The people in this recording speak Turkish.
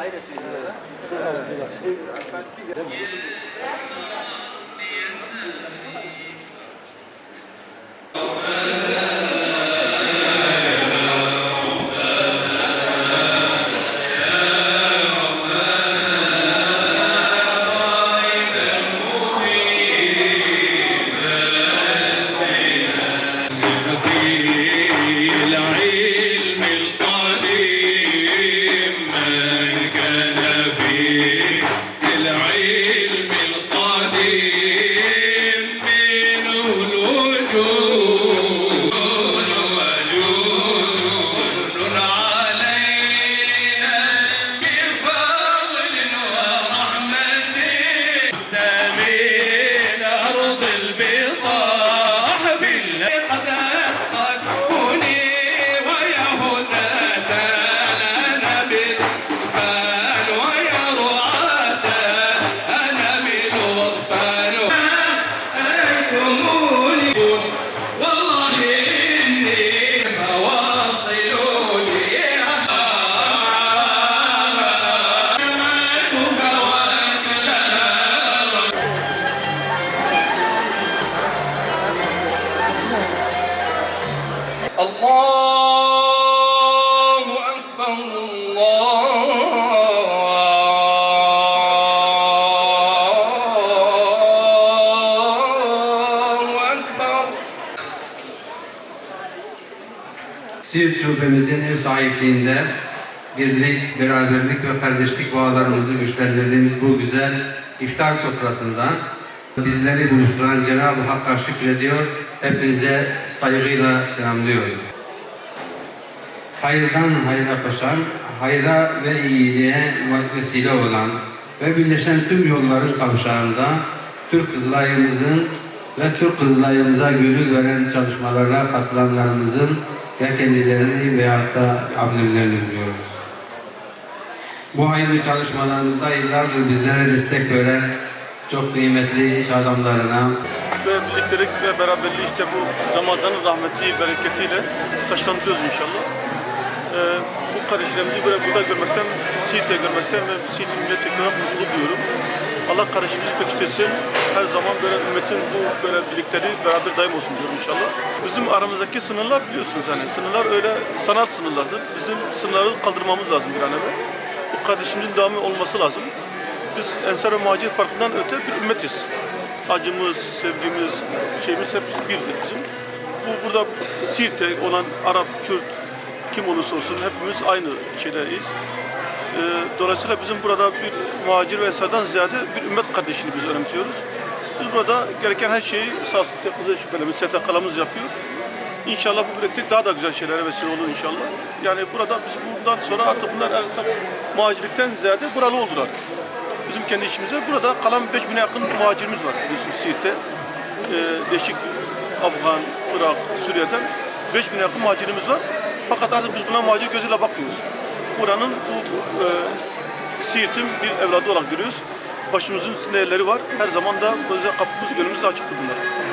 ayrı söylüyorlar. Allahu Ekber, Allahu Ekber. Siirt Şubemizin ev sahipliğinde birlik, beraberlik ve kardeşlik bağlarımızı güçlendirdiğimiz bu güzel iftar sofrasında bizleri buluşturan Cenab-ı Hakk'a şükrediyor, hepinize saygıyla selamlıyorum. Hayırdan hayra koşan, hayra ve iyiliğe vesile olan ve birleşen tüm yolların kavşağında Türk Kızılayımızın ve Türk Kızılayımıza gönül veren çalışmalara katılanlarımızın ya kendilerini veyahut da abnelerini diliyoruz. Bu hayırlı çalışmalarımızda yıllardır bizlere destek veren çok kıymetli iş adamlarına ve birliktelik ve beraberliği işte bu Ramazan'ın rahmeti, bereketiyle taşlandırıyoruz inşallah. Bu kardeşlerimizi burada görmekten, Siirt'te görmekten ve Siirt'in milletvekili mutluluk duyuyorum. Allah kardeşimizi pekiştirsin. Her zaman böyle ümmetin bu böyle birlikleri beraber daim olsun diyorum inşallah. Bizim aramızdaki sınırlar biliyorsunuz hani sınırlar öyle sanat sınırlardır. Bizim sınırları kaldırmamız lazım bir an evvel. Bu kardeşimizin devamı olması lazım. Biz Ensar ve Muhacir farkından öte bir ümmetiz. Acımız, sevdiğimiz şeyimiz hep birdir bizim. Burada Siirt'te olan Arap, Kürt, kim olursa olsun hepimiz aynı şeyleriz. Dolayısıyla bizim burada bir muhacir ve ensardan ziyade bir ümmet kardeşliğini biz önemsiyoruz. Biz burada gereken her şeyi sağ olsun şüphelerimiz, STK'larımız yapıyor. İnşallah bu birliktelik daha da güzel şeylere vesile olur inşallah. Yani burada biz bundan sonra artık bunlar muhacirlikten ziyade buralı oldular. Bizim kendi işimize burada kalan 5000'e yakın muhacirimiz var biliyorsunuz Siirt'te. Değişik Afgan, Irak, Suriye'den 5000'e yakın muhacirimiz var. Fakat artık biz buna muhacir gözüyle bakmıyoruz. Buranın bu Siirt'in bir evladı olarak görüyoruz. Başımızın elleri var. Her zaman da kapımız, gönlümüz de açıktır bunlara.